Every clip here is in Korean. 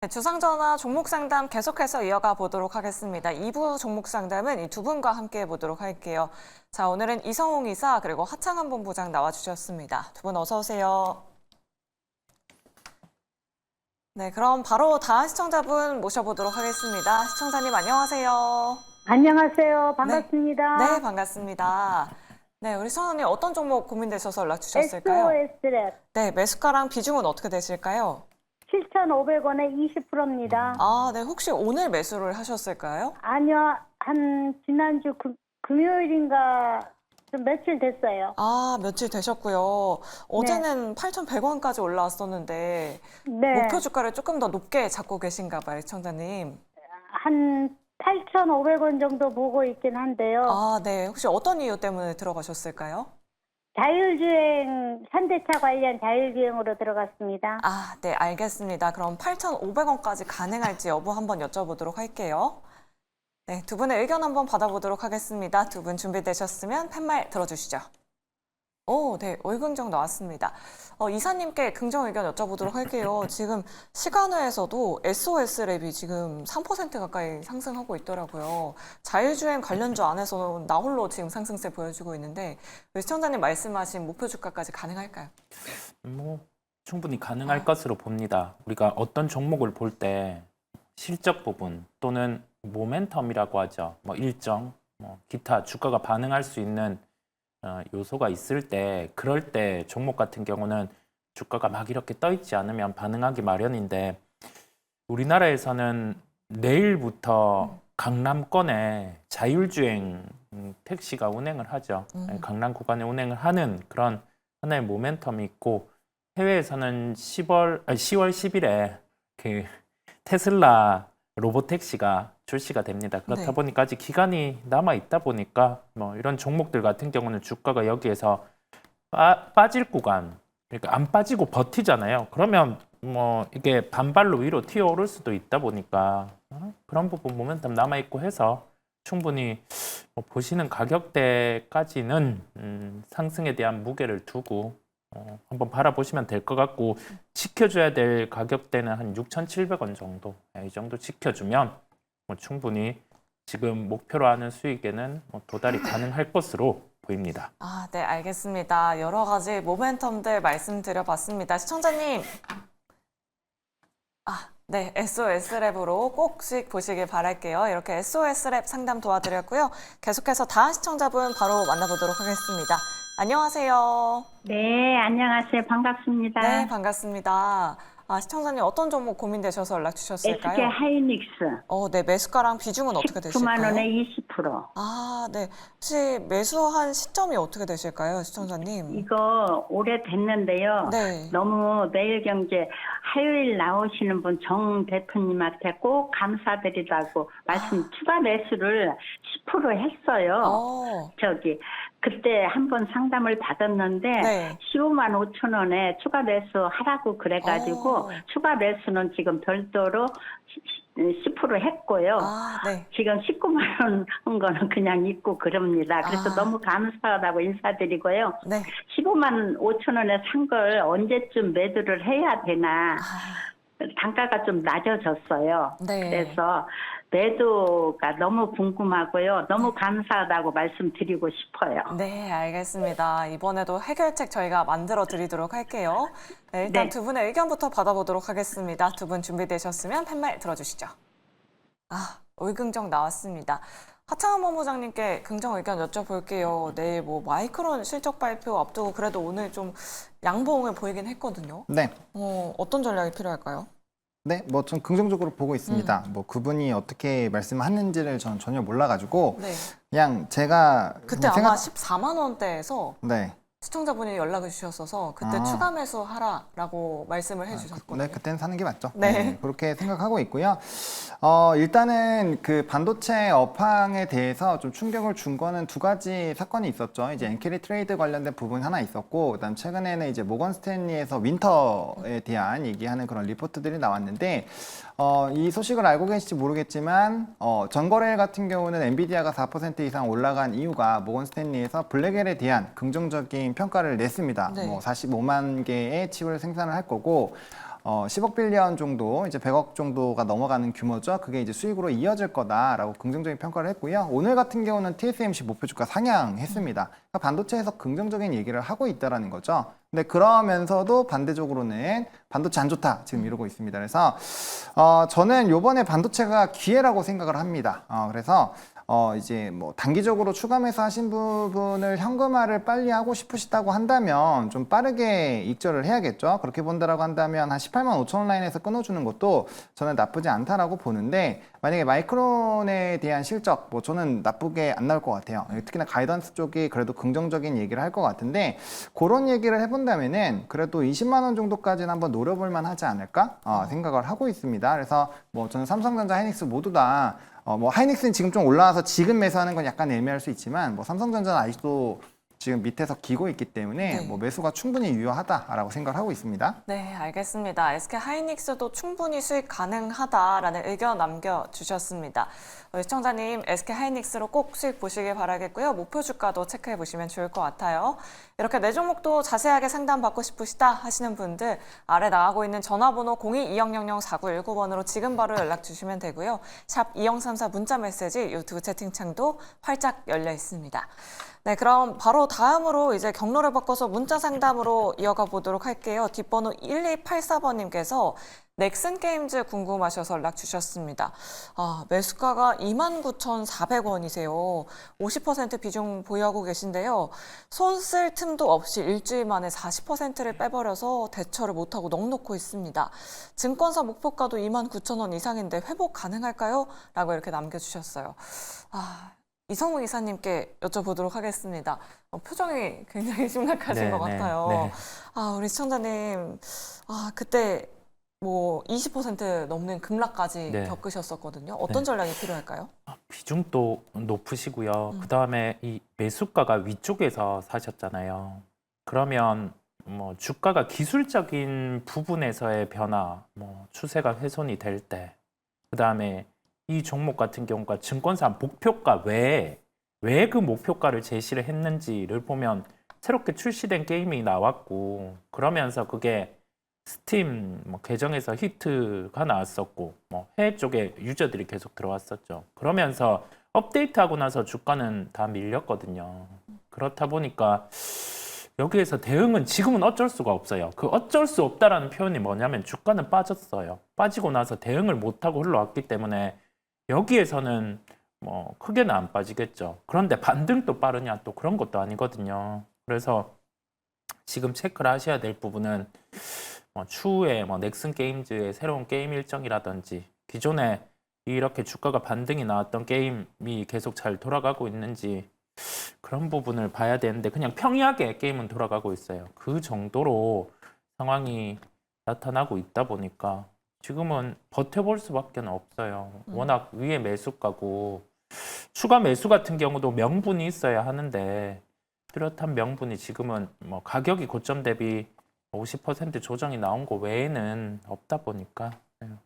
네, 주상전화 종목 상담 계속해서 이어가 보도록 하겠습니다. 2부 종목 상담은 이 두 분과 함께 해보도록 할게요. 자, 오늘은 이성홍 이사 그리고 하창한 본부장 나와주셨습니다. 두 분 어서 오세요. 네, 그럼 바로 다음 시청자분 모셔보도록 하겠습니다. 시청자님 안녕하세요. 안녕하세요. 반갑습니다. 네, 반갑습니다. 네, 우리 시청자님 어떤 종목 고민되셔서 연락 주셨을까요? SOS랩 네, 매수가랑 비중은 어떻게 되실까요? 7,500원에 20%입니다. 아, 네, 혹시 오늘 매수를 하셨을까요? 아니요. 한 지난주 금요일인가 좀 며칠 됐어요. 아, 며칠 되셨고요. 어제는 8,100원까지 올라왔었는데 네. 목표 주가를 조금 더 높게 잡고 계신가 봐요, 시청자님. 한 8,500원 정도 보고 있긴 한데요. 아, 네. 혹시 어떤 이유 때문에 들어가셨을까요? 자율주행, 현대차 관련 자율주행으로 들어갔습니다. 아, 네, 알겠습니다. 그럼 8,500원까지 가능할지 여부 한번 여쭤보도록 할게요. 네, 두 분의 의견 한번 받아보도록 하겠습니다. 두 분 준비되셨으면 팻말 들어주시죠. 오, 네, 월긍정 나왔습니다. 이사님께 긍정 의견 여쭤보도록 할게요. 지금 시간외에서도 SOS랩이 지금 3% 가까이 상승하고 있더라고요. 자율주행 관련주 안에서는 나홀로 지금 상승세 보여주고 있는데 우리 시청자님 말씀하신 목표 주가까지 가능할까요? 충분히 가능할 것으로 봅니다. 우리가 어떤 종목을 볼 때 실적 부분 또는 모멘텀이라고 하죠. 일정, 기타 주가가 반응할 수 있는 요소가 있을 때, 그럴 때 종목 같은 경우는 주가가 막 이렇게 떠 있지 않으면 반응하기 마련인데, 우리나라에서는 내일부터 강남권에 자율주행 택시가 운행을 하죠. 강남 구간에 운행을 하는 그런 하나의 모멘텀이 있고, 해외에서는 10월 10일에 그 테슬라 로보택시가 출시가 됩니다. 그렇다 네. 보니까 아직 기간이 남아 있다 보니까 이런 종목들 같은 경우는 주가가 여기에서 빠질 구간, 그러니까 안 빠지고 버티잖아요. 그러면 이게 반발로 위로 튀어오를 수도 있다 보니까 그런 부분 모멘텀 남아 있고 해서 충분히 보시는 가격대까지는 상승에 대한 무게를 두고 한번 바라보시면 될 것 같고, 지켜줘야 될 가격대는 한 6,700원 정도, 이 정도 지켜주면 충분히 지금 목표로 하는 수익에는 도달이 가능할 것으로 보입니다. 아, 네, 알겠습니다. 여러 가지 모멘텀들 말씀드려봤습니다. 시청자님. 네, SOS랩으로 꼭씩 보시길 바랄게요. 이렇게 SOS랩 상담 도와드렸고요. 계속해서 다음 시청자분 바로 만나보도록 하겠습니다. 안녕하세요. 네, 안녕하세요. 반갑습니다. 네, 반갑습니다. 시청자님 어떤 종목 고민되셔서 연락 주셨을까요? SK 하이닉스 네, 매수가랑 비중은 어떻게 19만 되실까요? 원에 20%. 아, 네. 혹시 매수한 시점이 어떻게 되실까요, 시청자님? 이거 오래됐는데요. 네. 너무 매일경제 화요일 나오시는 분 정 대표님한테 꼭 감사드리다고 추가 매수를 10% 했어요. 그때 한번 상담을 받았는데 네. 15만 5천 원에 추가 매수 하라고 그래가지고 추가 매수는 지금 별도로 10% 했고요. 네. 지금 19만 원 한 거는 그냥 있고 그럽니다. 그래서 너무 감사하다고 인사드리고요. 네. 15만 5천 원에 산 걸 언제쯤 매도를 해야 되나. 단가가 좀 낮아졌어요. 네. 그래서 매도가 너무 궁금하고요. 너무 감사하다고 말씀드리고 싶어요. 네, 알겠습니다. 이번에도 해결책 저희가 만들어 드리도록 할게요. 네, 일단 네. 두 분의 의견부터 받아보도록 하겠습니다. 두 분 준비되셨으면 팻말 들어주시죠. 월긍정 나왔습니다. 하창한 본부장님께 긍정 의견 여쭤볼게요. 내일 마이크론 실적 발표 앞두고 그래도 오늘 좀 양봉을 보이긴 했거든요. 네. 어떤 전략이 필요할까요? 네, 전 긍정적으로 보고 있습니다. 그분이 어떻게 말씀하는지를 전 전혀 몰라가지고 네. 그냥 제가 그때 아마 14만 원대에서 네. 시청자분이 연락을 주셨어서 그때 추가 매수 하라라고 말씀을 해주셨거든요. 네, 그때는 사는 게 맞죠. 네. 그렇게 생각하고 있고요. 일단은 그 반도체 업황에 대해서 좀 충격을 준 거는 두 가지 사건이 있었죠. 이제 엔캐리 트레이드 관련된 부분 하나 있었고, 그다음 최근에는 이제 모건 스탠리에서 윈터에 대한 얘기하는 그런 리포트들이 나왔는데, 이 소식을 알고 계실지 모르겠지만, 전거래일 같은 경우는 엔비디아가 4% 이상 올라간 이유가 모건 스탠리에서 블랙엘에 대한 긍정적인 평가를 냈습니다. 네. 45만 개의 칩을 생산을 할 거고, 10억 빌리언 정도, 이제 100억 정도가 넘어가는 규모죠. 그게 이제 수익으로 이어질 거다라고 긍정적인 평가를 했고요. 오늘 같은 경우는 TSMC 목표 주가 상향했습니다. 그러니까 반도체에서 긍정적인 얘기를 하고 있다라는 거죠. 근데 그러면서도 반대적으로는 반도체 안 좋다 지금 이러고 있습니다. 그래서 저는 요번에 반도체가 기회라고 생각을 합니다. 그래서 이제 뭐 단기적으로 추가 매수하신 부분을 현금화를 빨리 하고 싶으시다고 한다면 좀 빠르게 익절을 해야겠죠. 그렇게 본다라고 한다면 한 18만 5천 원 라인에서 끊어주는 것도 저는 나쁘지 않다라고 보는데, 만약에 마이크론에 대한 실적 뭐 저는 나쁘게 안 나올 것 같아요. 특히나 가이던스 쪽이 그래도 긍정적인 얘기를 할 것 같은데, 그런 얘기를 해본다면은 그래도 20만 원 정도까지는 한번 노려볼 만하지 않을까 생각을 하고 있습니다. 그래서 뭐 저는 삼성전자, 하이닉스 모두 다 뭐 하이닉스는 지금 좀 올라와서 지금 매수하는 건 약간 애매할 수 있지만, 뭐 삼성전자는 아직도 지금 밑에서 기고 있기 때문에 네. 뭐 매수가 충분히 유효하다라고 생각을 하고 있습니다. 네, 알겠습니다. SK 하이닉스도 충분히 수익 가능하다라는 의견 남겨주셨습니다. 시청자님, SK 하이닉스로 꼭 수익 보시길 바라겠고요. 목표 주가도 체크해 보시면 좋을 것 같아요. 이렇게 내 종목도 자세하게 상담받고 싶으시다 하시는 분들, 아래 나가고 있는 전화번호 02-2000-4919번으로 지금 바로 연락 주시면 되고요. 샵 2034 문자 메시지 유튜브 채팅창도 활짝 열려 있습니다. 네, 그럼 바로 다음으로 이제 경로를 바꿔서 문자 상담으로 이어가 보도록 할게요. 뒷번호 1284번님께서 넥슨 게임즈 궁금하셔서 연락 주셨습니다. 매수가가 29,400원이세요. 50% 비중 보유하고 계신데요. 손 쓸 틈도 없이 일주일 만에 40%를 빼버려서 대처를 못하고 넋놓고 있습니다. 증권사 목표가도 29,000원 이상인데 회복 가능할까요? 라고 이렇게 남겨주셨어요. 이성우 이사님께 여쭤보도록 하겠습니다. 표정이 굉장히 심각하신 네, 것 네, 같아요. 네. 우리 시청자님, 그때 뭐 20% 넘는 급락까지 네. 겪으셨었거든요. 어떤 네. 전략이 필요할까요? 비중도 높으시고요. 그다음에 이 매수가가 위쪽에서 사셨잖아요. 그러면 뭐 주가가 기술적인 부분에서의 변화, 뭐 추세가 훼손이 될 때, 그다음에 이 종목 같은 경우가 증권사 목표가 왜 그 목표가를 제시를 했는지를 보면 새롭게 출시된 게임이 나왔고, 그러면서 그게 스팀 계정에서 히트가 나왔었고, 뭐 해외 쪽에 유저들이 계속 들어왔었죠. 그러면서 업데이트하고 나서 주가는 다 밀렸거든요. 그렇다 보니까 여기에서 대응은 지금은 어쩔 수가 없어요. 그 어쩔 수 없다라는 표현이 뭐냐면 주가는 빠졌어요. 빠지고 나서 대응을 못하고 흘러왔기 때문에 여기에서는 뭐 크게는 안 빠지겠죠. 그런데 반등도 빠르냐, 또 그런 것도 아니거든요. 그래서 지금 체크를 하셔야 될 부분은 추후에 넥슨 게임즈의 새로운 게임 일정이라든지, 기존에 이렇게 주가가 반등이 나왔던 게임이 계속 잘 돌아가고 있는지, 그런 부분을 봐야 되는데 그냥 평이하게 게임은 돌아가고 있어요. 그 정도로 상황이 나타나고 있다 보니까 지금은 버텨볼 수밖에 없어요. 워낙 위에 매수가고, 추가 매수 같은 경우도 명분이 있어야 하는데 뚜렷한 명분이 지금은 뭐 가격이 고점 대비 50% 조정이 나온 거 외에는 없다 보니까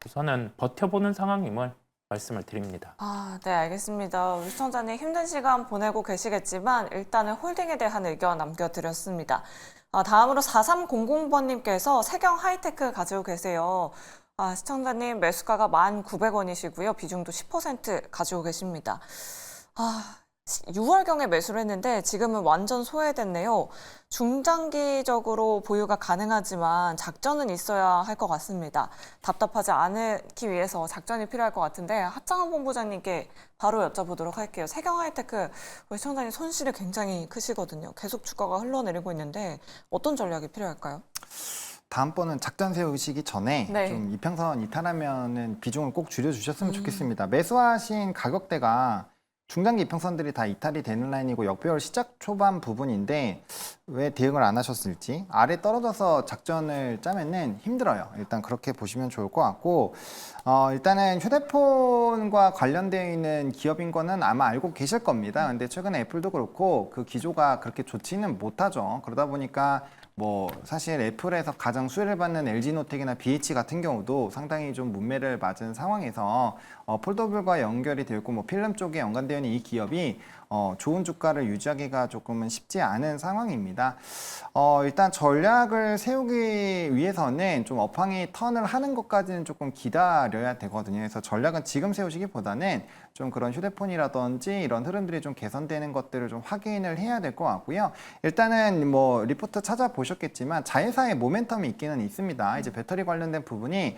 우선은 버텨보는 상황임을 말씀을 드립니다. 네, 알겠습니다. 우리 시청자님 힘든 시간 보내고 계시겠지만 일단은 홀딩에 대한 의견 남겨드렸습니다. 다음으로 4300번님께서 세경 하이테크 가지고 계세요. 시청자님 매수가가 1,900원이시고요. 비중도 10% 가지고 계십니다. 6월경에 매수를 했는데 지금은 완전 소외됐네요. 중장기적으로 보유가 가능하지만 작전은 있어야 할 것 같습니다. 답답하지 않기 위해서 작전이 필요할 것 같은데 하창원 본부장님께 바로 여쭤보도록 할게요. 세경 하이테크 우리 시청자님 손실이 굉장히 크시거든요. 계속 주가가 흘러내리고 있는데 어떤 전략이 필요할까요? 다음번은 작전 세우시기 전에 네. 좀 이평선 이탈하면은 비중을 꼭 줄여주셨으면 좋겠습니다. 매수하신 가격대가 중장기 이평선들이 다 이탈이 되는 라인이고 역배열 시작 초반 부분인데 왜 대응을 안 하셨을지, 아래 떨어져서 작전을 짜면은 힘들어요. 일단 그렇게 보시면 좋을 것 같고, 일단은 휴대폰과 관련되어 있는 기업인 거는 아마 알고 계실 겁니다. 근데 최근에 애플도 그렇고 그 기조가 그렇게 좋지는 못하죠. 그러다 보니까 뭐 사실 애플에서 가장 수혜를 받는 LG노텍이나 BH 같은 경우도 상당히 좀 문매를 맞은 상황에서 폴더블과 연결이 되어 있고 뭐 필름 쪽에 연관되어 있는 이 기업이 좋은 주가를 유지하기가 조금은 쉽지 않은 상황입니다. 일단 전략을 세우기 위해서는 좀 업황이 턴을 하는 것까지는 조금 기다려야 되거든요. 그래서 전략은 지금 세우시기보다는 좀 그런 휴대폰이라든지 이런 흐름들이 좀 개선되는 것들을 좀 확인을 해야 될 것 같고요. 일단은 뭐 리포트 찾아보셨겠지만 자회사의 모멘텀이 있기는 있습니다. 이제 배터리 관련된 부분이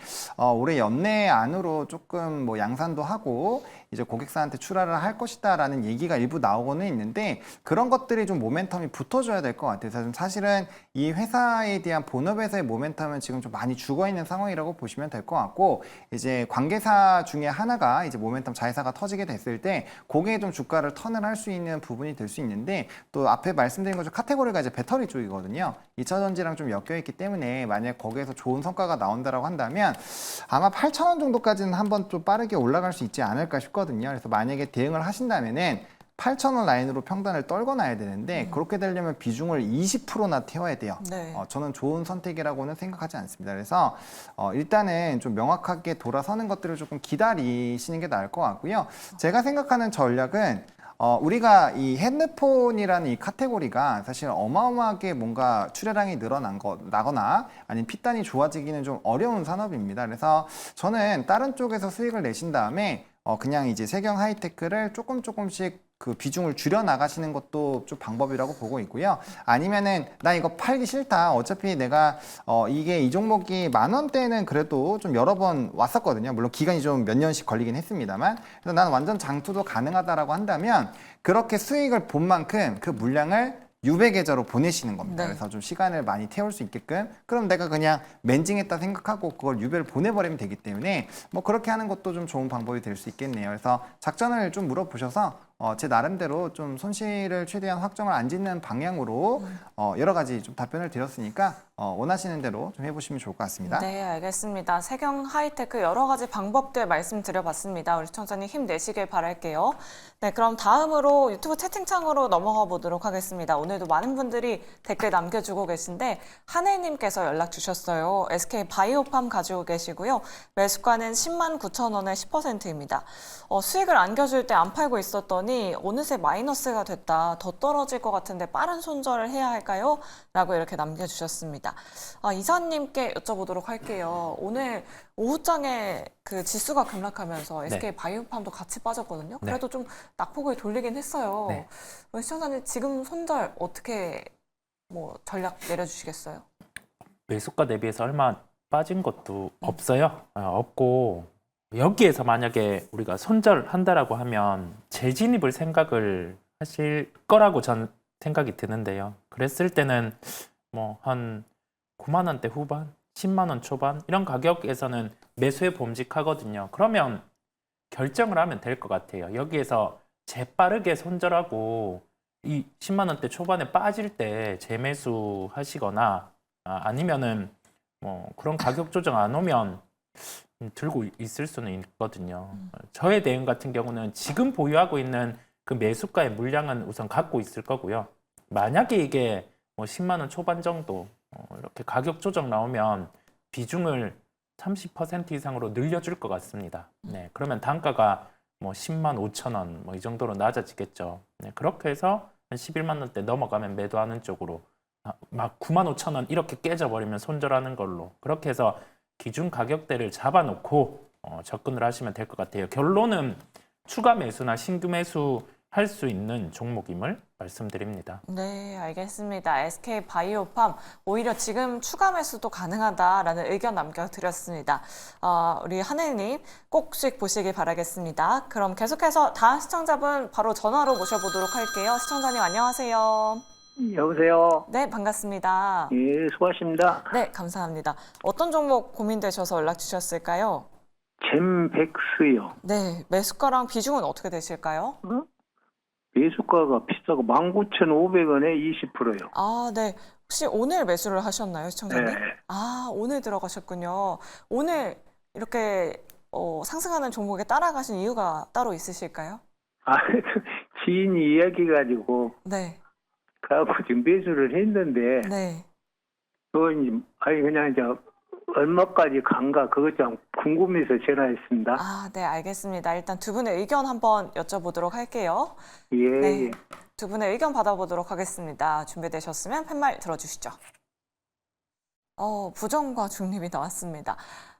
올해 연내 안으로 조금 뭐 양산도 하고 이제 고객사한테 출하를 할 것이다라는 얘기가 일부 나오고는 있는데 그런 것들이 좀 모멘텀이 붙어줘야 될 것 같아요. 그래서 사실은 이 회사에 대한 본업에서의 모멘텀은 지금 좀 많이 죽어 있는 상황이라고 보시면 될 것 같고 이제 관계사 중에 하나가 이제 모멘텀 자회사가 터지게 됐을 때 거기에 좀 주가를 턴을 할 수 있는 부분이 될 수 있는데 또 앞에 말씀드린 것처럼 카테고리가 이제 배터리 쪽이거든요. 2차 전지랑 좀 엮여 있기 때문에 만약 거기에서 좋은 성과가 나온다라고 한다면 아마 8,000원 정도까지는 한번 좀 빠르게 올라갈 수 있지 않을까 싶거든요. 그래서 만약에 대응을 하신다면은 8,000원 라인으로 평단을 떨궈 놔야 되는데 그렇게 되려면 비중을 20%나 태워야 돼요. 네. 저는 좋은 선택이라고는 생각하지 않습니다. 그래서 일단은 좀 명확하게 돌아서는 것들을 조금 기다리시는 게 나을 것 같고요. 제가 생각하는 전략은 우리가 이 핸드폰이라는 이 카테고리가 사실 어마어마하게 뭔가 출하량이 나거나 아니면 핏단이 좋아지기는 좀 어려운 산업입니다. 그래서 저는 다른 쪽에서 수익을 내신 다음에 그냥 이제 세경 하이테크를 조금씩 그 비중을 줄여 나가시는 것도 좀 방법이라고 보고 있고요. 아니면은 나 이거 팔기 싫다. 어차피 내가 이게 이 종목이 10,000원대는 그래도 좀 여러 번 왔었거든요. 물론 기간이 좀 몇 년씩 걸리긴 했습니다만. 그래서 나는 완전 장투도 가능하다라고 한다면 그렇게 수익을 본 만큼 그 물량을 유배 계좌로 보내시는 겁니다. 네. 그래서 좀 시간을 많이 태울 수 있게끔 그럼 내가 그냥 멘징했다 생각하고 그걸 유배를 보내버리면 되기 때문에 뭐 그렇게 하는 것도 좀 좋은 방법이 될 수 있겠네요. 그래서 작전을 좀 물어보셔서 제 나름대로 좀 손실을 최대한 확정을 안 짓는 방향으로 여러 가지 좀 답변을 드렸으니까 원하시는 대로 좀 해보시면 좋을 것 같습니다. 네, 알겠습니다. 세경 하이테크 여러 가지 방법들 말씀드려봤습니다. 우리 시청자님 힘내시길 바랄게요. 네, 그럼 다음으로 유튜브 채팅창으로 넘어가 보도록 하겠습니다. 오늘도 많은 분들이 댓글 남겨주고 계신데 한혜님께서 연락 주셨어요. SK 바이오팜 가지고 계시고요. 매수가는 109,000원에 10%입니다. 수익을 안겨줄 때 안 팔고 있었더니 어느새 마이너스가 됐다. 더 떨어질 것 같은데 빠른 손절을 해야 할까요? 라고 이렇게 남겨주셨습니다. 이사님께 여쭤보도록 할게요. 오늘 오후장에 그 지수가 급락하면서 SK 바이오팜도 같이 빠졌거든요. 네. 그래도 좀 낙폭을 돌리긴 했어요. 네. 우리 시청자님 지금 손절 어떻게 뭐 전략 내려주시겠어요? 매수가 대비해서 얼마 빠진 것도 없어요. 없고 여기에서 만약에 우리가 손절한다라고 하면 재진입을 생각을 하실 거라고 전 생각이 드는데요. 그랬을 때는 뭐 한 9만 원대 후반, 10만 원 초반 이런 가격에서는 매수에 봄직하거든요. 그러면 결정을 하면 될 것 같아요. 여기에서 재빠르게 손절하고 이 10만 원대 초반에 빠질 때 재매수 하시거나 아니면은 뭐 그런 가격 조정 안 오면 들고 있을 수는 있거든요. 저의 대응 같은 경우는 지금 보유하고 있는 그 매수가의 물량은 우선 갖고 있을 거고요. 만약에 이게 뭐 10만 원 초반 정도 이렇게 가격 조정 나오면 비중을 30% 이상으로 늘려줄 것 같습니다. 네, 그러면 단가가 뭐 10만 5천 원 뭐 이 정도로 낮아지겠죠. 네, 그렇게 해서 한 11만 원대 넘어가면 매도하는 쪽으로 막 9만 5천 원 이렇게 깨져버리면 손절하는 걸로 그렇게 해서 기준 가격대를 잡아놓고 접근을 하시면 될 것 같아요. 결론은 추가 매수나 신규 매수 할 수 있는 종목임을 말씀드립니다. 네, 알겠습니다. SK 바이오팜 오히려 지금 추가 매수도 가능하다라는 의견 남겨드렸습니다. 우리 하늘님 꼭씩 보시길 바라겠습니다. 그럼 계속해서 다음 시청자분 바로 전화로 모셔보도록 할게요. 시청자님 안녕하세요. 여보세요. 네, 반갑습니다. 예, 수고하십니다. 네, 감사합니다. 어떤 종목 고민되셔서 연락 주셨을까요? 잼백스요. 네, 매수가랑 비중은 어떻게 되실까요? 매수가가 비싸고 19,500원에 20%요. 네. 혹시 오늘 매수를 하셨나요, 시청자님? 네. 오늘 들어가셨군요. 오늘 이렇게 상승하는 종목에 따라가신 이유가 따로 있으실까요? 지인이 이야기 가지고 네, 가고 지금 매수를 했는데 네. 아니 그냥 이제 얼마까지 간가 그것 좀 궁금해서 전화했습니다. 아, 네, 알겠습니다. 일단 두 분의 의견 한번 여쭤보도록 할게요. 예, 네, 예. 두 분의 의견 받아보도록 하겠습니다. 준비되셨으면 팻말 들어주시죠. 부정과 중립이 나왔습니다.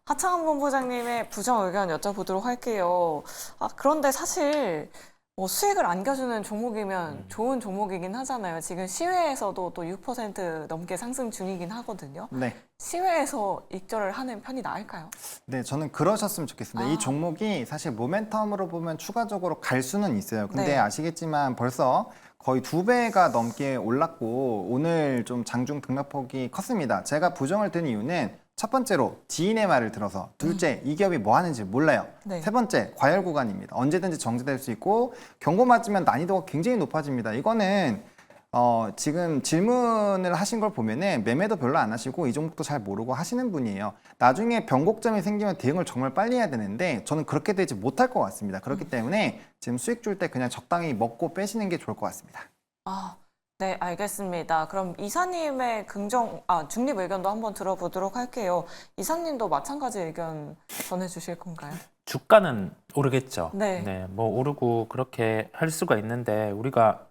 하창원 본부장님의 부정 의견 여쭤보도록 할게요. 그런데 사실 수익을 안겨주는 종목이면 좋은 종목이긴 하잖아요. 지금 시외에서도 또 6% 넘게 상승 중이긴 하거든요. 네. 시외에서 익절을 하는 편이 나을까요? 네, 저는 그러셨으면 좋겠습니다. 아. 이 종목이 사실 모멘텀으로 보면 추가적으로 갈 수는 있어요. 근데 네. 아시겠지만 벌써 거의 2배가 넘게 올랐고 오늘 좀 장중 등락폭이 컸습니다. 제가 부정을 든 이유는 첫 번째로 지인의 말을 들어서, 둘째 이 기업이 뭐 하는지 몰라요. 네. 세 번째 과열 구간입니다. 언제든지 정지될 수 있고 경고 맞으면 난이도가 굉장히 높아집니다. 이거는 지금 질문을 하신 걸 보면은 매매도 별로 안 하시고 이 종목도 잘 모르고 하시는 분이에요. 나중에 변곡점이 생기면 대응을 정말 빨리 해야 되는데 저는 그렇게 되지 못할 것 같습니다. 그렇기 때문에 지금 수익 줄 때 그냥 적당히 먹고 빼시는 게 좋을 것 같습니다. 네, 알겠습니다. 그럼 이사님의 중립 의견도 한번 들어보도록 할게요. 이사님도 마찬가지 의견 전해주실 건가요? 주가는 오르겠죠. 네. 뭐 오르고 그렇게 할 수가 있는데 우리가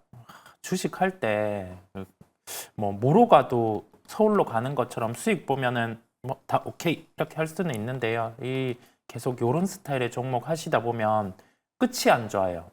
주식할 때 뭐 뭐로 가도 서울로 가는 것처럼 수익 보면은 뭐 다 오케이 이렇게 할 수는 있는데요. 이 계속 요런 스타일의 종목 하시다 보면 끝이 안 좋아요.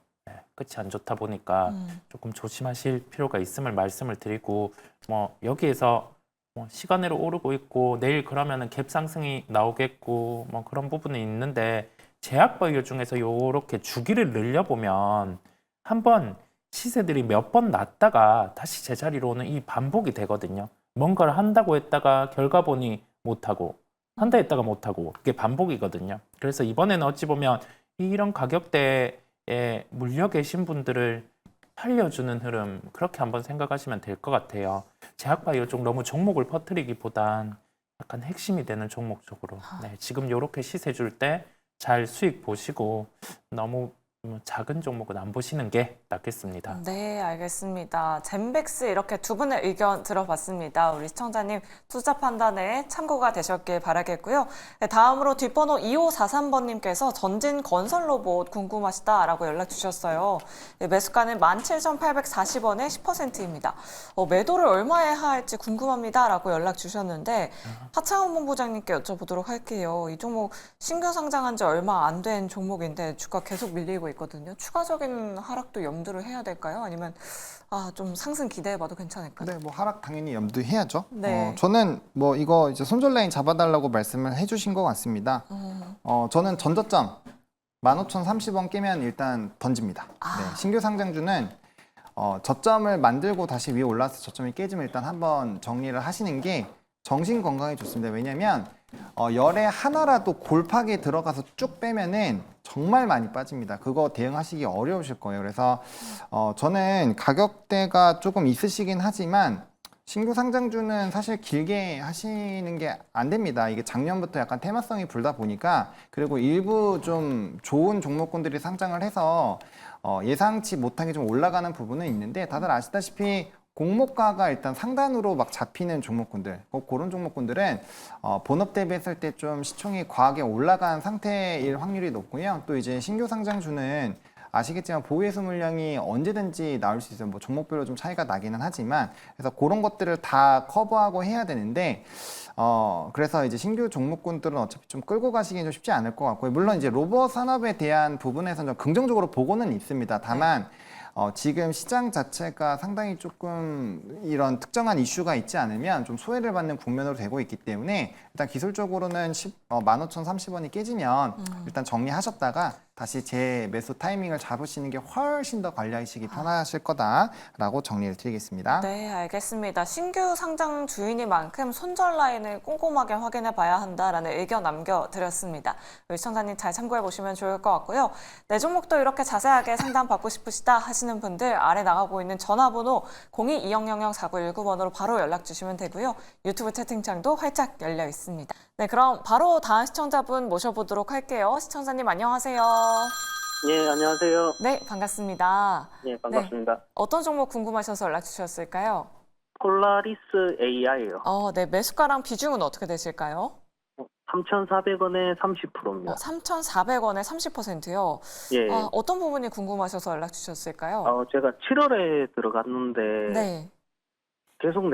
끝이 안 좋다 보니까 조금 조심하실 필요가 있음을 말씀을 드리고, 뭐 여기에서 뭐 시간으로 오르고 있고 내일 그러면은 갭 상승이 나오겠고 뭐 그런 부분이 있는데, 제약바이오 중에서 요렇게 주기를 늘려보면 한번 시세들이 몇 번 났다가 다시 제자리로 오는 이 반복이 되거든요. 뭔가를 한다고 했다가 결과 보니 못하고, 한다 했다가 못하고, 그게 반복이거든요. 그래서 이번에는 어찌 보면 이런 가격대에 물려 계신 분들을 살려주는 흐름, 그렇게 한번 생각하시면 될 것 같아요. 제약바이오 쪽 너무 종목을 퍼뜨리기보단 약간 핵심이 되는 종목 쪽으로, 지금 이렇게 시세 줄 때 잘 수익 보시고 너무 작은 종목은 안 보시는 게 낫겠습니다. 네, 알겠습니다. 젠백스 이렇게 두 분의 의견 들어봤습니다. 우리 시청자님 투자 판단에 참고가 되셨길 바라겠고요. 네, 다음으로 뒷번호 2543번님께서 전진 건설 로봇 궁금하시다라고 연락 주셨어요. 네, 매수가는 17,840원에 10%입니다. 매도를 얼마에 할지 궁금합니다라고 연락 주셨는데 하창원 본부장님께 여쭤보도록 할게요. 이 종목 신규 상장한 지 얼마 안 된 종목인데 주가 계속 밀리고 있거든요. 추가적인 하락도 염두를 해야 될까요? 아니면 좀 상승 기대해봐도 괜찮을까요? 네, 뭐 하락 당연히 염두해야죠. 네. 저는 뭐 이거 이제 손절 라인 잡아달라고 말씀을 해주신 것 같습니다. 저는 전저점 15,030원 깨면 일단 던집니다. 네, 신규 상장주는 저점을 만들고 다시 위에 올라와서 저점이 깨지면 일단 한번 정리를 하시는 게 정신 건강에 좋습니다. 왜냐면 열에 하나라도 골팍에 들어가서 쭉 빼면은 정말 많이 빠집니다. 그거 대응하시기 어려우실 거예요. 그래서 저는 가격대가 조금 있으시긴 하지만 신규 상장주는 사실 길게 하시는 게 안 됩니다. 이게 작년부터 약간 테마성이 불다 보니까, 그리고 일부 좀 좋은 종목군들이 상장을 해서 예상치 못하게 좀 올라가는 부분은 있는데, 다들 아시다시피 공모가가 일단 상단으로 막 잡히는 종목군들, 그런 종목군들은 본업 대비했을 때 좀 시총이 과하게 올라간 상태일 확률이 높고요. 또 이제 신규 상장주는 아시겠지만 보유해소 물량이 언제든지 나올 수 있어요. 뭐 종목별로 좀 차이가 나기는 하지만, 그래서 그런 것들을 다 커버하고 해야 되는데, 그래서 이제 신규 종목군들은 어차피 좀 끌고 가시기 좀 쉽지 않을 것 같고요. 물론 이제 로봇 산업에 대한 부분에서는 좀 긍정적으로 보고는 있습니다. 다만 지금 시장 자체가 상당히 조금 이런 특정한 이슈가 있지 않으면 좀 소외를 받는 국면으로 되고 있기 때문에, 일단 기술적으로는 15,030원이 깨지면 일단 정리하셨다가 다시 재매수 타이밍을 잡으시는 게 훨씬 더 관리하시기 편하실 거다라고 정리를 드리겠습니다. 네, 알겠습니다. 신규 상장 주인이만큼 손절 라인을 꼼꼼하게 확인해 봐야 한다라는 의견 남겨드렸습니다. 우리 시청자님 잘 참고해 보시면 좋을 것 같고요. 내 종목도 이렇게 자세하게 상담 받고 싶으시다 하시는 분들 아래 나가고 있는 전화번호 02-2000-4919번으로 바로 연락 주시면 되고요. 유튜브 채팅창도 활짝 열려 있습니다. 네, 그럼 바로 다음 시청자분 모셔보도록 할게요. 시청자님 안녕하세요. 네, 안녕하세요. 네, 반갑습니다. 네, 반갑습니다. 어떤 종목 궁금하셔서 연락 주셨을까요? 폴라리스 AI요. 네, 매수가랑 비중은 어떻게 되실까요? 3,400원에 30%입니다. 3,400원에 30%요. 예. 어떤 부분이 궁금하셔서 연락 주셨을까요? 제가 7월에 들어갔는데 네. 계속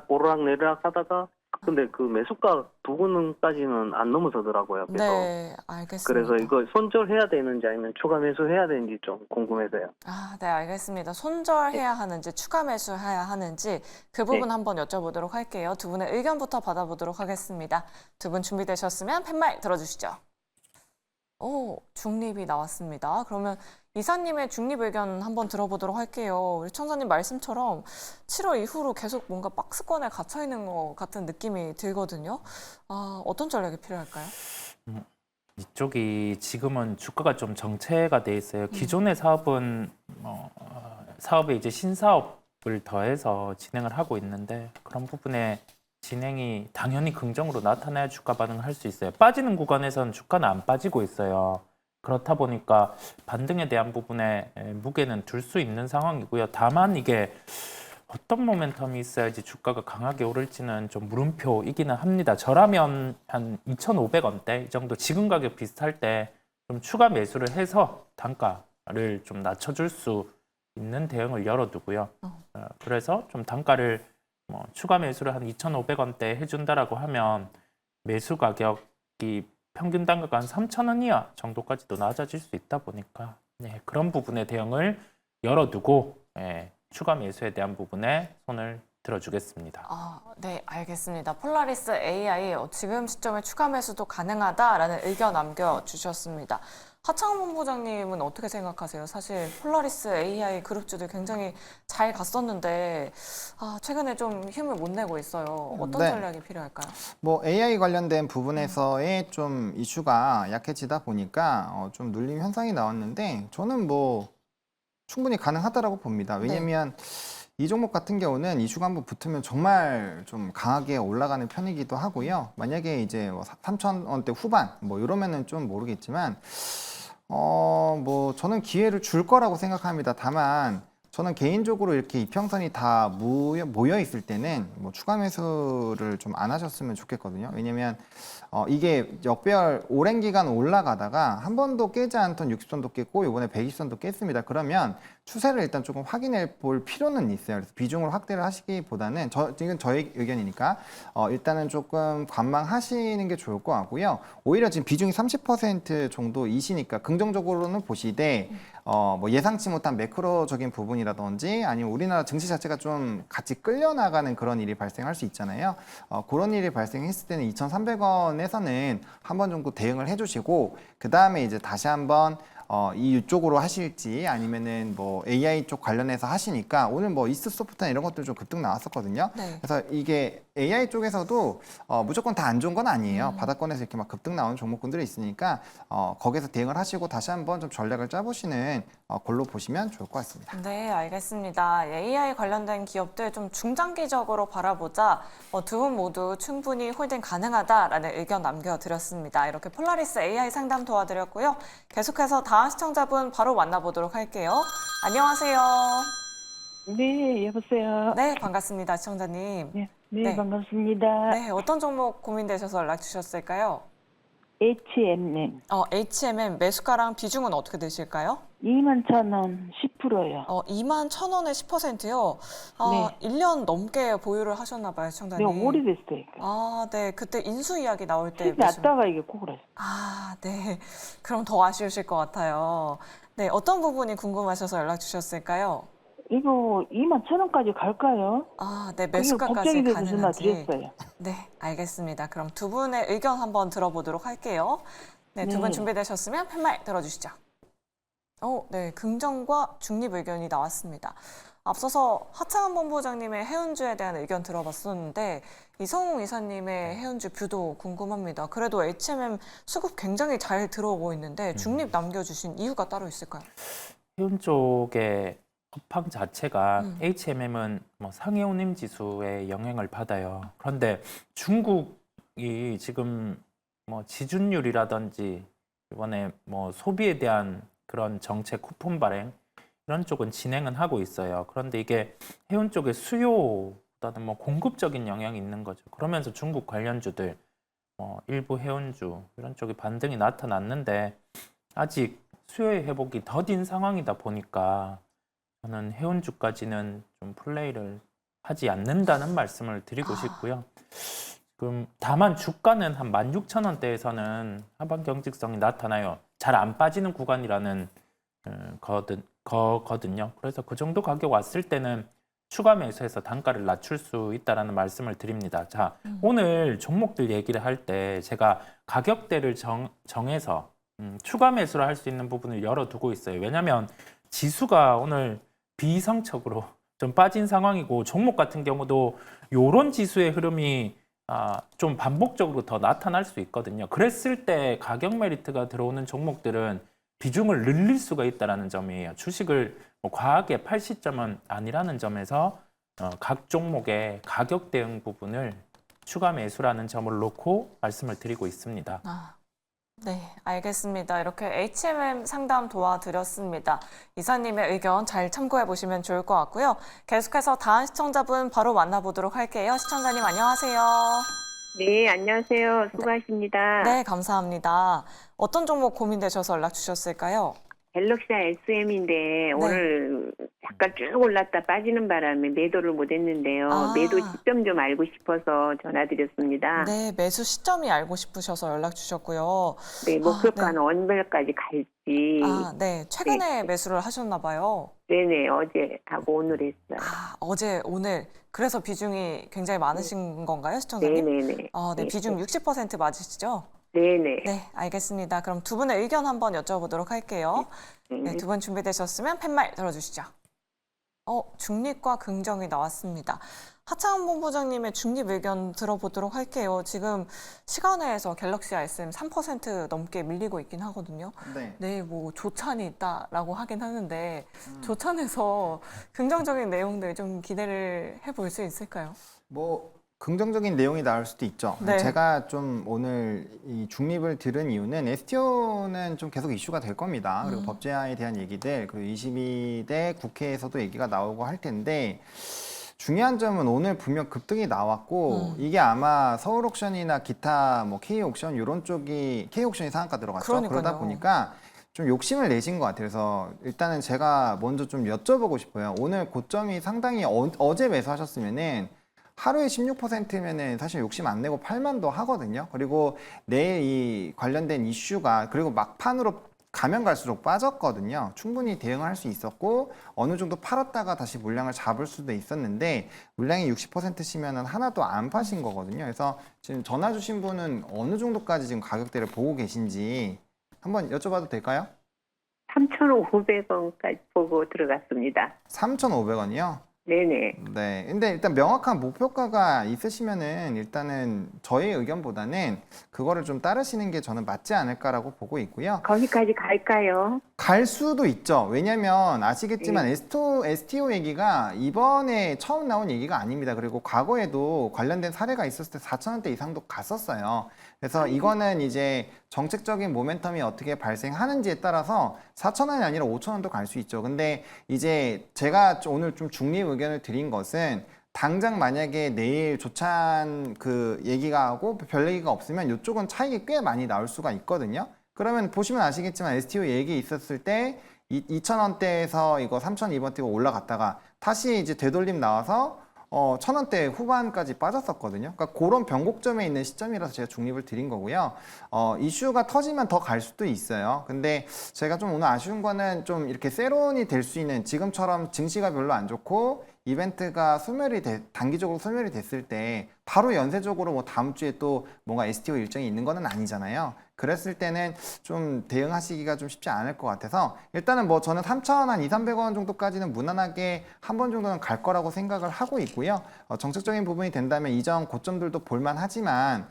오르락 내리락 하다가 근데 그 매수가 부근까지는 안 넘어서더라고요. 그래서 네, 알겠습니다. 그래서 이거 손절해야 되는지 아니면 추가 매수해야 되는지 좀 궁금해서요. 네, 알겠습니다. 손절해야 하는지 추가 매수해야 하는지 그 부분 네. 한번 여쭤보도록 할게요. 두 분의 의견부터 받아보도록 하겠습니다. 두 분 준비되셨으면 팻말 들어주시죠. 중립이 나왔습니다. 그러면 이사님의 중립 의견 한번 들어보도록 할게요. 우리 청자님 말씀처럼 7월 이후로 계속 뭔가 박스권에 갇혀 있는 것 같은 느낌이 들거든요. 어떤 전략이 필요할까요? 이쪽이 지금은 주가가 좀 정체가 돼 있어요. 기존의 사업은 사업에 이제 신사업을 더해서 진행을 하고 있는데 그런 부분에 진행이 당연히 긍정으로 나타나야 주가 반응을 할 수 있어요. 빠지는 구간에서는 주가는 안 빠지고 있어요. 그렇다 보니까 반등에 대한 부분에 무게는 둘 수 있는 상황이고요. 다만 이게 어떤 모멘텀이 있어야지 주가가 강하게 오를지는 좀 물음표이기는 합니다. 저라면 한 2,500원대 이 정도 지금 가격 비슷할 때 좀 추가 매수를 해서 단가를 좀 낮춰줄 수 있는 대응을 열어두고요. 그래서 좀 단가를 추가 매수를 한 2,500원대 해준다라고 하면 매수 가격이 평균 단가가 한 3,000원 이하 정도까지도 낮아질 수 있다 보니까 그런 부분의 대응을 열어두고 추가 매수에 대한 부분에 손을 들어주겠습니다. 네, 알겠습니다. 폴라리스 AI 지금 시점에 추가 매수도 가능하다라는 의견 남겨주셨습니다. 하창원 본부장님은 어떻게 생각하세요? 사실 폴라리스 AI 그룹주들 굉장히 잘 갔었는데 최근에 좀 힘을 못 내고 있어요. 어떤 네. 전략이 필요할까요? AI 관련된 부분에서의 좀 이슈가 약해지다 보니까 좀 눌림 현상이 나왔는데 저는 충분히 가능하다라고 봅니다. 왜냐면 이 종목 같은 경우는 이슈가 한번 붙으면 정말 좀 강하게 올라가는 편이기도 하고요. 만약에 이제 3,000원대 후반 이러면은 좀 모르겠지만 저는 기회를 줄 거라고 생각합니다. 다만 저는 개인적으로 이렇게 이평선이 다 모여 있을 때는 추가 매수를 좀 안 하셨으면 좋겠거든요. 왜냐면 이게 역배열 오랜 기간 올라가다가 한 번도 깨지 않던 60선도 깼고 이번에 120선도 깼습니다. 그러면 추세를 일단 조금 확인해 볼 필요는 있어요. 그래서 비중을 확대를 하시기보다는 지금 저의 의견이니까 일단은 조금 관망하시는 게 좋을 것 같고요. 오히려 지금 비중이 30% 정도이시니까 긍정적으로는 보시되 예상치 못한 매크로적인 부분이라든지 아니면 우리나라 증시 자체가 좀 같이 끌려나가는 그런 일이 발생할 수 있잖아요. 그런 일이 발생했을 때는 2,300원에서는 한 번 정도 대응을 해주시고 그 다음에 이제 다시 한번 이쪽으로 하실지 아니면은 AI 쪽 관련해서 하시니까 오늘 이스트소프트나 이런 것들 좀 급등 나왔었거든요. 네. 그래서 이게 AI 쪽에서도 무조건 다 안 좋은 건 아니에요. 바닥권에서 이렇게 막 급등 나오는 종목군들이 있으니까 거기에서 대응을 하시고 다시 한번 좀 전략을 짜보시는 걸로 보시면 좋을 것 같습니다. 네, 알겠습니다. AI 관련된 기업들 좀 중장기적으로 바라보자 두 분 모두 충분히 홀딩 가능하다라는 의견 남겨드렸습니다. 이렇게 폴라리스 AI 상담 도와드렸고요. 계속해서 다음 시청자분 바로 만나보도록 할게요. 안녕하세요. 네, 여보세요. 네, 반갑습니다, 시청자님. 네, 네. 반갑습니다. 네, 어떤 종목 고민되셔서 연락 주셨을까요? HMM HMM 매수가랑 비중은 어떻게 되실까요? 21,000원 10%요. 21,000원에 10%요? 네. 1년 넘게 보유를 하셨나 봐요, 네, 시청자님. 오래됐어요. 네. 그때 인수 이야기 나올 때 수익 났다가 이게 코그랬어요. 네. 그럼 더 아쉬우실 것 같아요. 네, 어떤 부분이 궁금하셔서 연락 주셨을까요? 이거 21,000원까지 갈까요? 네, 그게 매수가까지 걱정이 돼서 전화 가능한지. 드렸어요. 네, 알겠습니다. 그럼 두 분의 의견 한번 들어보도록 할게요. 네, 두 분 네. 준비되셨으면 팻말 들어주시죠. 네, 긍정과 중립 의견이 나왔습니다. 앞서서 하창원 본부장님의 해운주에 대한 의견 들어봤었는데 이성웅 이사님의 해운주 뷰도 궁금합니다. 그래도 HMM 수급 굉장히 잘 들어오고 있는데 중립 남겨주신 이유가 따로 있을까요? 해운 쪽의 업황 자체가 HMM은 상해운임 지수의 영향을 받아요. 그런데 중국이 지금 지준율이라든지 이번에 소비에 대한 그런 정책 쿠폰 발행 이런 쪽은 진행은 하고 있어요. 그런데 이게 해운 쪽의 수요보다 것보다는 뭐 공급적인 영향이 있는 거죠. 그러면서 중국 관련주들, 일부 해운주 이런 쪽에 반등이 나타났는데 아직 수요의 회복이 더딘 상황이다 보니까 저는 해운주까지는 좀 플레이를 하지 않는다는 말씀을 드리고 싶고요. 그럼 다만 주가는 한 16,000원대에서는 하방 경직성이 나타나요. 잘 안 빠지는 구간이라는 거거든요. 그래서 그 정도 가격 왔을 때는 추가 매수해서 단가를 낮출 수 있다라는 말씀을 드립니다. 자, 오늘 종목들 얘기를 할 때 제가 가격대를 정해서 추가 매수를 할 수 있는 부분을 열어두고 있어요. 왜냐하면 지수가 오늘 비이성적으로 좀 빠진 상황이고 종목 같은 경우도 이런 지수의 흐름이 좀 반복적으로 더 나타날 수 있거든요. 그랬을 때 가격 메리트가 들어오는 종목들은 비중을 늘릴 수가 있다는 점이에요. 주식을 과하게 팔 시점은 아니라는 점에서 각 종목의 가격 대응 부분을 추가 매수라는 점을 놓고 말씀을 드리고 있습니다. 네, 알겠습니다. 이렇게 HMM 상담 도와드렸습니다. 이사님의 의견 잘 참고해 보시면 좋을 것 같고요. 계속해서 다음 시청자분 바로 만나보도록 할게요. 시청자님 안녕하세요. 네, 안녕하세요. 수고하십니다. 네, 감사합니다. 어떤 종목 고민되셔서 연락 주셨을까요? 갤럭시아 SM인데 오늘 잠깐 쭉 올랐다 빠지는 바람에 매도를 못했는데요. 매도 시점 좀 알고 싶어서 전화드렸습니다. 네, 매수 시점이 알고 싶으셔서 연락 주셨고요. 네, 목표가는 언제까지 갈지. 네, 최근에 매수를 하셨나 봐요. 네네, 어제 하고 오늘 했어요. 어제, 오늘. 그래서 비중이 굉장히 많으신 건가요, 시청자님? 네네네. 네, 비중 60% 맞으시죠? 네네. 네, 알겠습니다. 그럼 두 분의 의견 한번 여쭤보도록 할게요. 네, 두 분 준비되셨으면 팻말 들어주시죠. 중립과 긍정이 나왔습니다. 하창원 본부장님의 중립 의견 들어보도록 할게요. 지금 시간외에서 갤럭시아 SM 3% 넘게 밀리고 있긴 하거든요. 네, 뭐 조찬이 있다라고 하긴 하는데 조찬에서 긍정적인 내용들 좀 기대를 해볼 수 있을까요? 뭐 긍정적인 내용이 나올 수도 있죠. 네. 제가 좀 오늘 이 중립을 들은 이유는 STO는 좀 계속 이슈가 될 겁니다. 그리고 법제화에 대한 얘기들, 그리고 22대 국회에서도 얘기가 나오고 할 텐데 중요한 점은 오늘 분명 급등이 나왔고 이게 아마 서울 옥션이나 기타 뭐 K 옥션 이런 쪽이 K 옥션이 상한가 들어갔죠. 그러니까요. 그러다 보니까 좀 욕심을 내신 것 같아요. 그래서 일단은 제가 먼저 좀 여쭤보고 싶어요. 오늘 고점이 상당히 어제 매수하셨으면은 하루에 16%면은 사실 욕심 안 내고 팔만도 하거든요. 그리고 내일 이 관련된 이슈가 그리고 막판으로 가면 갈수록 빠졌거든요. 충분히 대응을 할 수 있었고 어느 정도 팔았다가 다시 물량을 잡을 수도 있었는데 물량이 60%시면은 하나도 안 파신 거거든요. 그래서 지금 전화 주신 분은 어느 정도까지 지금 가격대를 보고 계신지 한번 여쭤봐도 될까요? 3,500원까지 보고 들어갔습니다. 3,500원이요? 네네. 네. 근데 일단 명확한 목표가가 있으시면은 일단은 저의 의견보다는 그거를 좀 따르시는 게 저는 맞지 않을까라고 보고 있고요. 거기까지 갈까요? 갈 수도 있죠. 왜냐면 아시겠지만 STO 얘기가 이번에 처음 나온 얘기가 아닙니다. 그리고 과거에도 관련된 사례가 있었을 때 4,000원대 이상도 갔었어요. 그래서 이거는 이제 정책적인 모멘텀이 어떻게 발생하는지에 따라서 4,000원이 아니라 5,000원도 갈 수 있죠. 근데 이제 제가 오늘 좀 중립 의견을 드린 것은 당장 만약에 내일 조찬 그 얘기가 하고 별 얘기가 없으면 이쪽은 차익이 꽤 많이 나올 수가 있거든요. 그러면 보시면 아시겠지만 STO 얘기 있었을 때 2,000원대에서 이거 3,200원대가 올라갔다가 다시 이제 되돌림 나와서 1,000원대 후반까지 빠졌었거든요. 그러니까 그런 변곡점에 있는 시점이라서 제가 중립을 드린 거고요. 이슈가 터지면 더 갈 수도 있어요. 근데 제가 좀 오늘 아쉬운 거는 좀 이렇게 세론이 될 수 있는 지금처럼 증시가 별로 안 좋고 이벤트가 단기적으로 소멸이 됐을 때 바로 연쇄적으로 뭐 다음 주에 또 뭔가 STO 일정이 있는 거는 아니잖아요. 그랬을 때는 좀 대응하시기가 좀 쉽지 않을 것 같아서 일단은 뭐 저는 3,000원 한 200~300원 정도까지는 무난하게 한 번 정도는 갈 거라고 생각을 하고 있고요. 정책적인 부분이 된다면 이전 고점들도 볼만하지만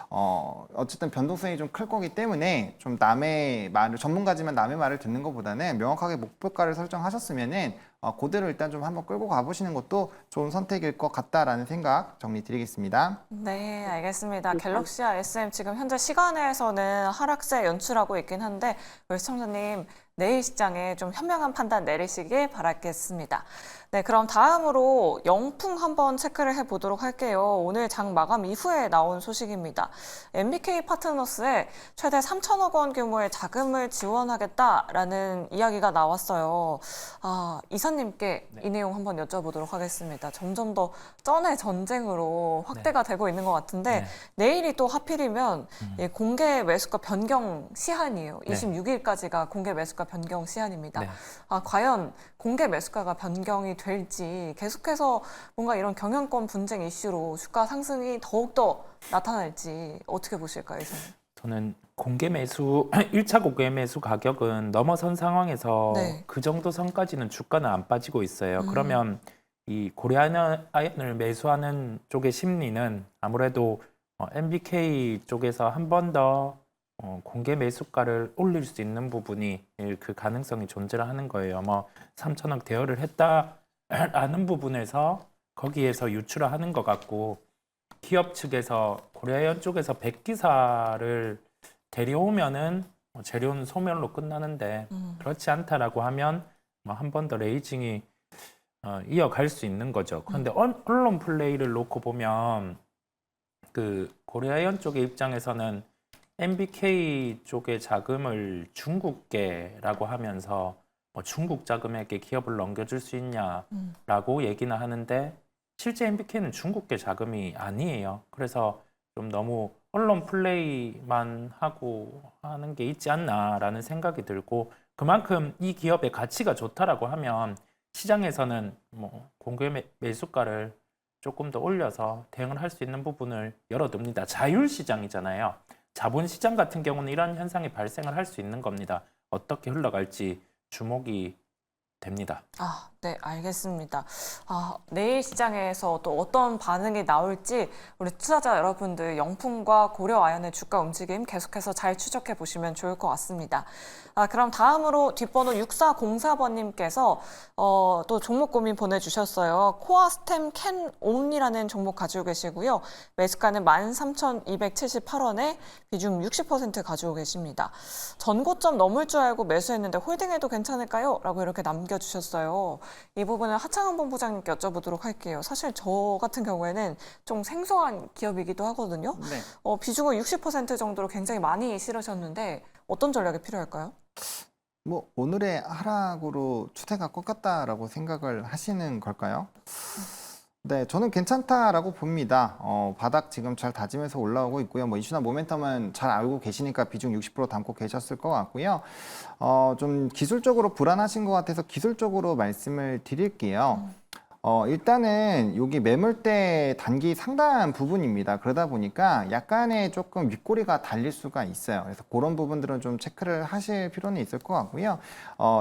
어쨌든 변동성이 좀 클 거기 때문에 좀 남의 말을 전문가지만 남의 말을 듣는 것보다는 명확하게 목표가를 설정하셨으면은 그대로 일단 좀 한번 끌고 가보시는 것도 좋은 선택일 것 같다라는 생각 정리드리겠습니다. 네, 알겠습니다. 갤럭시아 SM 지금 현재 시간에서는 하락세 연출하고 있긴 한데 우리 시청자님 내일 시장에 좀 현명한 판단 내리시길 바라겠습니다. 네, 그럼 다음으로 영풍 한번 체크를 해보도록 할게요. 오늘 장 마감 이후에 나온 소식입니다. MBK 파트너스에 최대 3천억 원 규모의 자금을 지원하겠다라는 이야기가 나왔어요. 이사님께 이 내용 한번 여쭤보도록 하겠습니다. 점점 더 쩐의 전쟁으로 확대가 되고 있는 것 같은데 내일이 또 하필이면 예, 공개 매수가 변경 시한이에요. 26일까지가 공개 매수가 변경 시한입니다. 과연 공개 매수가가 변경이 될지 계속해서 뭔가 이런 경영권 분쟁 이슈로 주가 상승이 더욱더 나타날지 어떻게 보실까요, 이사님? 저는 공개 매수 1차 공개 매수 가격은 넘어선 상황에서 그 정도 선까지는 주가는 안 빠지고 있어요. 그러면 이 고려아연을 매수하는 쪽의 심리는 아무래도 MBK 쪽에서 한 번 더 공개 매수가를 올릴 수 있는 부분이 그 가능성이 존재를 하는 거예요. 뭐 3천억 대여를 했다라는 부분에서 거기에서 유출을 하는 것 같고 기업 측에서 고려아연 쪽에서 100기사를 데려오면은 재료는 소멸로 끝나는데 그렇지 않다라고 하면 한 번 더 레이징이 이어갈 수 있는 거죠. 그런데 언론 플레이를 놓고 보면 그 고려아연 쪽의 입장에서는 MBK 쪽의 자금을 중국계라고 하면서 뭐 중국 자금에게 기업을 넘겨줄 수 있냐라고 얘기는 하는데 실제 MBK는 중국계 자금이 아니에요. 그래서 좀 너무 언론 플레이만 하고 하는 게 있지 않나라는 생각이 들고 그만큼 이 기업의 가치가 좋다라고 하면 시장에서는 뭐 공개 매수가를 조금 더 올려서 대응을 할 수 있는 부분을 열어둡니다. 자율시장이잖아요. 자본시장 같은 경우는 이런 현상이 발생을 할 수 있는 겁니다. 어떻게 흘러갈지 주목이 됩니다. 네, 알겠습니다. 내일 시장에서 또 어떤 반응이 나올지 우리 투자자 여러분들 영풍과 고려아연의 주가 움직임 계속해서 잘 추적해 보시면 좋을 것 같습니다. 그럼 다음으로 뒷번호 6404번님께서 또 종목 고민 보내주셨어요. 코아스템 캔 옴니라는 종목 가지고 계시고요. 매수가는 13,278원에 비중 60% 가지고 계십니다. 전고점 넘을 줄 알고 매수했는데 홀딩해도 괜찮을까요? 라고 이렇게 남겨주셨어요. 이 부분은 하창원 본부장님께 여쭤보도록 할게요. 사실 저 같은 경우에는 좀 생소한 기업이기도 하거든요. 비중을 60% 정도로 굉장히 많이 실으셨는데 어떤 전략이 필요할까요? 뭐 오늘의 하락으로 추세가 꺾였다라고 생각을 하시는 걸까요? 네, 저는 괜찮다라고 봅니다. 바닥 지금 잘 다지면서 올라오고 있고요. 뭐 이슈나 모멘텀은 잘 알고 계시니까 비중 60% 담고 계셨을 것 같고요. 좀 기술적으로 불안하신 것 같아서 기술적으로 말씀을 드릴게요. 일단은 여기 매물대 단기 상단 부분입니다. 그러다 보니까 약간의 조금 윗꼬리가 달릴 수가 있어요. 그래서 그런 부분들은 좀 체크를 하실 필요는 있을 것 같고요.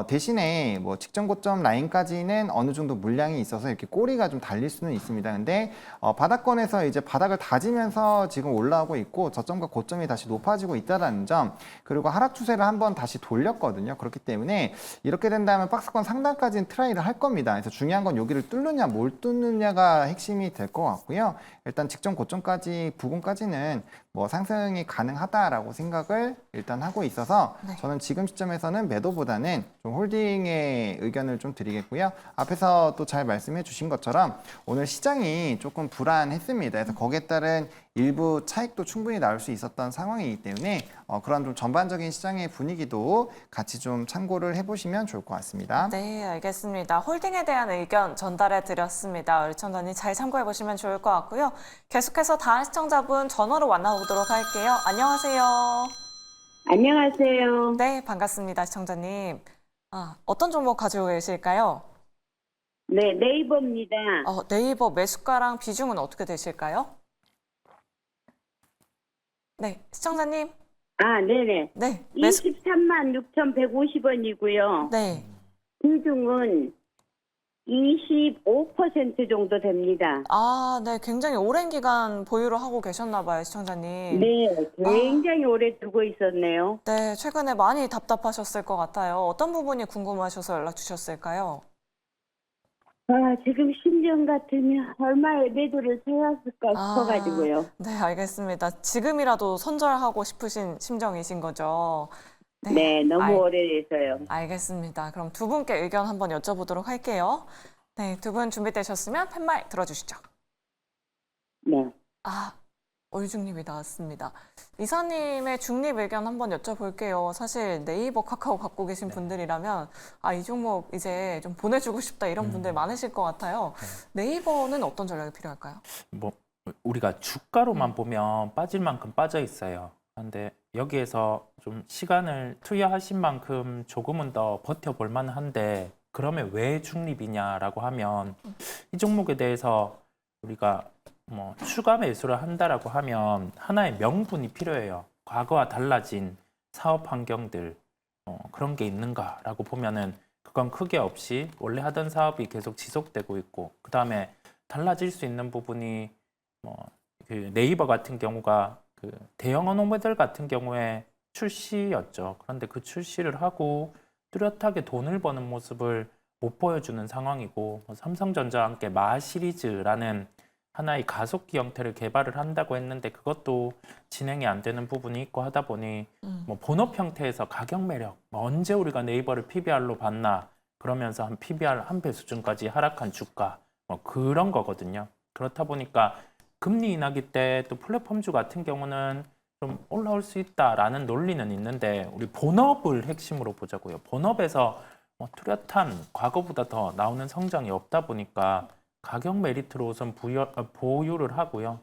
대신에 뭐 직전 고점 라인까지는 어느 정도 물량이 있어서 이렇게 꼬리가 좀 달릴 수는 있습니다. 근데 바닥권에서 이제 바닥을 다지면서 지금 올라오고 있고 저점과 고점이 다시 높아지고 있다는 점, 그리고 하락 추세를 한번 다시 돌렸거든요. 그렇기 때문에 이렇게 된다면 박스권 상단까지는 트라이를 할 겁니다. 그래서 중요한 건 여기를 뚫는 뭘 뚫느냐가 핵심이 될 것 같고요. 일단 직전 고점까지 부근까지는 뭐 상승이 가능하다라고 생각을 일단 하고 있어서 저는 지금 시점에서는 매도보다는 좀 홀딩의 의견을 좀 드리겠고요. 앞에서 또 잘 말씀해 주신 것처럼 오늘 시장이 조금 불안했습니다. 그래서 거기에 따른 일부 차익도 충분히 나올 수 있었던 상황이기 때문에 그런 좀 전반적인 시장의 분위기도 같이 좀 참고를 해보시면 좋을 것 같습니다. 네, 알겠습니다. 홀딩에 대한 의견 전달해 드렸습니다. 우리 청자님 잘 참고해 보시면 좋을 것 같고요. 계속해서 다음 시청자분 전화로 만나보도록 할게요. 안녕하세요. 안녕하세요. 네, 반갑습니다, 시청자님. 어떤 종목 가지고 계실까요? 네, 네이버입니다. 네이버 매수가랑 비중은 어떻게 되실까요? 네, 시청자님. 네네. 네, 23만 6,150원이고요. 네. 비중은 25% 정도 됩니다. 네, 굉장히 오랜 기간 보유를 하고 계셨나 봐요, 시청자님. 네, 굉장히 오래 두고 있었네요. 네, 최근에 많이 답답하셨을 것 같아요. 어떤 부분이 궁금하셔서 연락 주셨을까요? 지금 심정 같으면 얼마에 매도를 해왔을까 싶어가지고요. 네, 알겠습니다. 지금이라도 손절하고 싶으신 심정이신 거죠? 네, 너무 알- 오래돼서요. 알겠습니다. 그럼 두 분께 의견 한번 여쭤보도록 할게요. 네, 두 분 준비되셨으면 팻말 들어주시죠. 네. 아, 얼중립이 나왔습니다. 이사님의 중립 의견 한번 여쭤볼게요. 사실 네이버 카카오 갖고 계신 분들이라면 이 종목 이제 좀 보내주고 싶다 이런 분들 많으실 것 같아요. 네이버는 어떤 전략이 필요할까요? 뭐 우리가 주가로만 보면 빠질 만큼 빠져 있어요. 그런데 여기에서 좀 시간을 투여하신 만큼 조금은 더 버텨볼 만한데 그러면 왜 중립이냐라고 하면 이 종목에 대해서 우리가 뭐 추가 매수를 한다라고 하면 하나의 명분이 필요해요. 과거와 달라진 사업 환경들 그런 게 있는가라고 보면은 그건 크게 없이 원래 하던 사업이 계속 지속되고 있고 그 다음에 달라질 수 있는 부분이 그 네이버 같은 경우가 그 대형 언어 모델 같은 경우에 출시였죠. 그런데 그 출시를 하고 뚜렷하게 돈을 버는 모습을 못 보여주는 상황이고 삼성전자와 함께 마 시리즈라는 하나의 가속기 형태를 개발을 한다고 했는데 그것도 진행이 안 되는 부분이 있고 하다 보니 뭐 본업 형태에서 가격 매력 언제 우리가 네이버를 PBR로 봤나 그러면서 한 PBR 한 배 수준까지 하락한 주가 뭐 그런 거거든요. 그렇다 보니까 금리 인하기 때 또 플랫폼주 같은 경우는 좀 올라올 수 있다라는 논리는 있는데 우리 본업을 핵심으로 보자고요. 본업에서 뚜렷한 과거보다 더 나오는 성장이 없다 보니까 가격 메리트로 우선 보유를 하고요.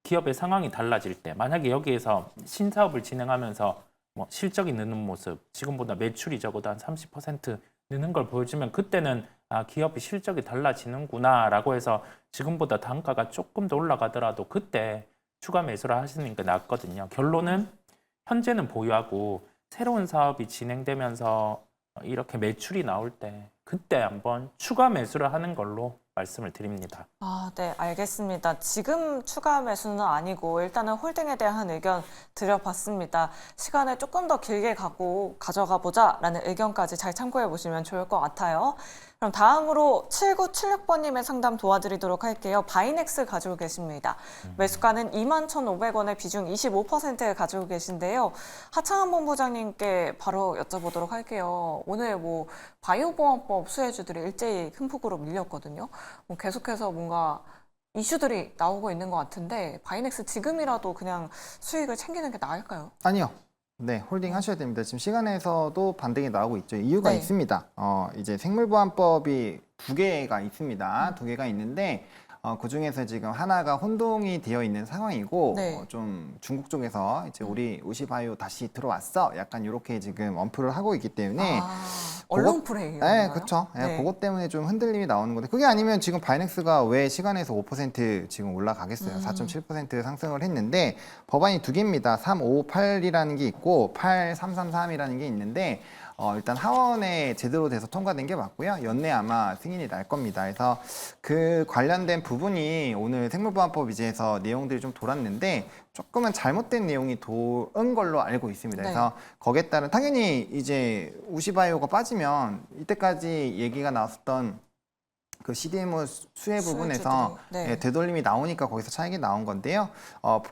기업의 상황이 달라질 때 만약에 여기에서 신사업을 진행하면서 실적이 느는 모습 지금보다 매출이 적어도 한 30% 느는 걸 보여주면 그때는 기업이 실적이 달라지는구나 라고 해서 지금보다 단가가 조금 더 올라가더라도 그때 추가 매수를 하시는 게 낫거든요. 결론은 현재는 보유하고 새로운 사업이 진행되면서 이렇게 매출이 나올 때 그때 한번 추가 매수를 하는 걸로 말씀을 드립니다. 네, 알겠습니다. 지금 추가 매수는 아니고 일단은 홀딩에 대한 의견 드려봤습니다. 시간을 조금 더 길게 가져가 보자라는 의견까지 잘 참고해 보시면 좋을 것 같아요. 그럼 다음으로 7976번님의 상담 도와드리도록 할게요. 바이넥스 가지고 계십니다. 매수가는 21,500원에 비중 25% 가지고 계신데요. 하창한 본부장님께 바로 여쭤보도록 할게요. 오늘 바이오보험법 수혜주들이 일제히 큰 폭으로 밀렸거든요. 계속해서 뭔가 이슈들이 나오고 있는 것 같은데 바이넥스 지금이라도 그냥 수익을 챙기는 게 나을까요? 아니요. 네, 홀딩 하셔야 됩니다. 지금 시간에서도 반등이 나오고 있죠. 이유가 네. 있습니다. 이제 생물보안법이 두 개가 있습니다. 두 개가 있는데 그 중에서 지금 하나가 혼동이 되어 있는 상황이고 네. 좀 중국 쪽에서 이제 우리 우시바이오 다시 들어왔어. 약간 이렇게 지금 언프를 하고 있기 때문에 언론 플레이. 네, 그렇죠. 네. 그것 때문에 좀 흔들림이 나오는 건데 그게 아니면 지금 바이넥스가 왜 시간에서 5% 지금 올라가겠어요. 4.7% 상승을 했는데 법안이 두 개입니다. 358이라는 게 있고 8333이라는 게 있는데 일단 하원에 제대로 돼서 통과된 게 맞고요. 연내 아마 승인이 날 겁니다. 그래서 그 관련된 부분이 오늘 생물보안법 위제에서 내용들이 좀 돌았는데 조금은 잘못된 내용이 도은 걸로 알고 있습니다. 네. 그래서 거기에 따른 당연히 이제 우시바이오가 빠지면 이때까지 얘기가 나왔었던 그 CDMO 수혜 부분에서 수혜주들이, 네. 되돌림이 나오니까 거기서 차익이 나온 건데요.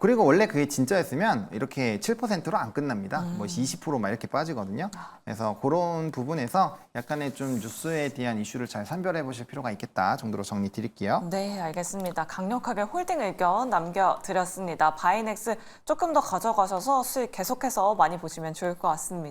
그리고 원래 그게 진짜였으면 이렇게 7%로 안 끝납니다. 20% 막 이렇게 빠지거든요. 그래서 그런 부분에서 약간의 좀 뉴스에 대한 이슈를 잘 선별해 보실 필요가 있겠다 정도로 정리 드릴게요. 네, 알겠습니다. 강력하게 홀딩 의견 남겨드렸습니다. 바이넥스 조금 더 가져가셔서 수익 계속해서 많이 보시면 좋을 것 같습니다.